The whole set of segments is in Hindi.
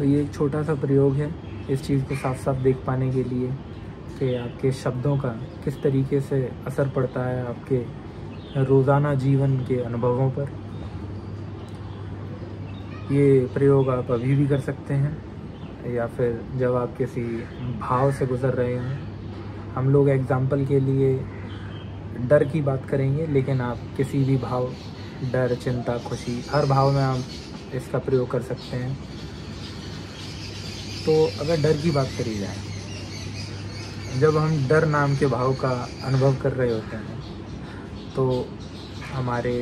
तो ये एक छोटा सा प्रयोग है इस चीज़ को साफ साफ देख पाने के लिए कि आपके शब्दों का किस तरीके से असर पड़ता है आपके रोज़ाना जीवन के अनुभवों पर। ये प्रयोग आप अभी भी कर सकते हैं या फिर जब आप किसी भाव से गुज़र रहे हैं। हम लोग एग्ज़ाम्पल के लिए डर की बात करेंगे, लेकिन आप किसी भी भाव, डर, चिंता, खुशी, हर भाव में आप इसका प्रयोग कर सकते हैं। तो अगर डर की बात करी जाए, जब हम डर नाम के भाव का अनुभव कर रहे होते हैं तो हमारे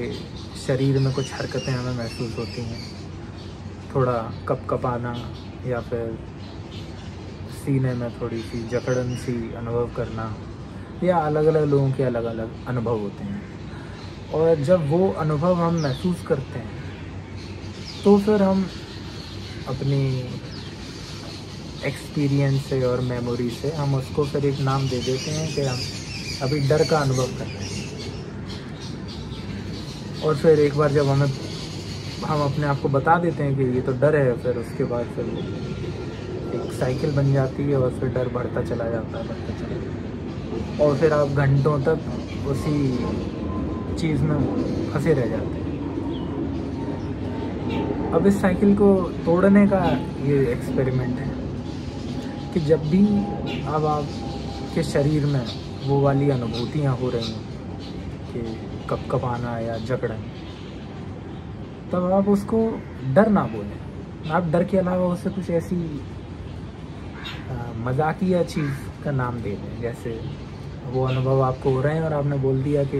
शरीर में कुछ हरकतें हमें महसूस होती हैं। थोड़ा कपकपाना या फिर सीने में थोड़ी सी जकड़न सी अनुभव करना, या अलग अलग लोगों के अलग अलग अनुभव होते हैं। और जब वो अनुभव हम महसूस करते हैं तो फिर हम अपनी एक्सपीरियंस से और मेमोरी से हम उसको फिर एक नाम दे देते हैं कि हम अभी डर का अनुभव कर रहे हैं। और फिर एक बार जब हम अपने आप को बता देते हैं कि ये तो डर है, फिर उसके बाद फिर वो एक साइकिल बन जाती है और फिर डर बढ़ता चला जाता है, और फिर आप घंटों तक उसी चीज़ में फंसे रह जाते हैं। अब इस साइकिल को तोड़ने का ये एक्सपेरिमेंट है कि जब भी अब आपके शरीर में वो वाली अनुभूतियाँ हो रही हैं कि कपकपाना या जकड़न, तब आप उसको डर ना बोलें। आप डर के अलावा उससे कुछ ऐसी मजाकिया चीज़ का नाम दे दें। जैसे वो अनुभव आपको हो रहे हैं और आपने बोल दिया कि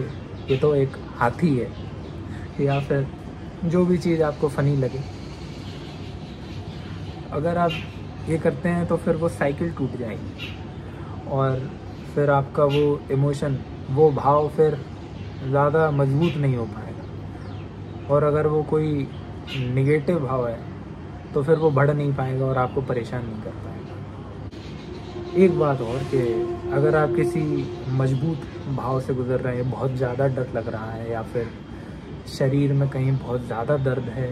ये तो एक हाथी है, या फिर जो भी चीज़ आपको फ़नी लगे। अगर आप ये करते हैं तो फिर वो साइकिल टूट जाएगी और फिर आपका वो इमोशन, वो भाव फिर ज़्यादा मजबूत नहीं हो पाएगा। और अगर वो कोई निगेटिव भाव है तो फिर वो बढ़ नहीं पाएगा और आपको परेशान नहीं कर पाएगा। एक बात और कि अगर आप किसी मजबूत भाव से गुज़र रहे हैं, बहुत ज़्यादा डर लग रहा है या फिर शरीर में कहीं बहुत ज़्यादा दर्द है,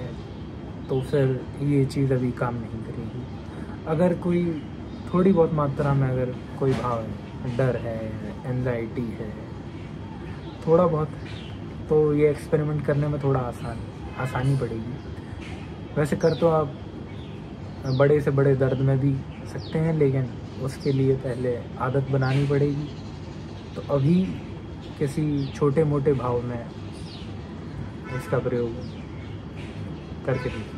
तो फिर ये चीज़ अभी काम नहीं करेगी। अगर कोई थोड़ी बहुत मात्रा में अगर कोई भाव है, डर है, एंजाइटी है, थोड़ा बहुत, तो ये एक्सपेरिमेंट करने में थोड़ा आसानी पड़ेगी। वैसे कर तो आप बड़े से बड़े दर्द में भी सकते हैं, लेकिन उसके लिए पहले आदत बनानी पड़ेगी। तो अभी किसी छोटे मोटे भाव में इसका प्रयोग करके देखिए।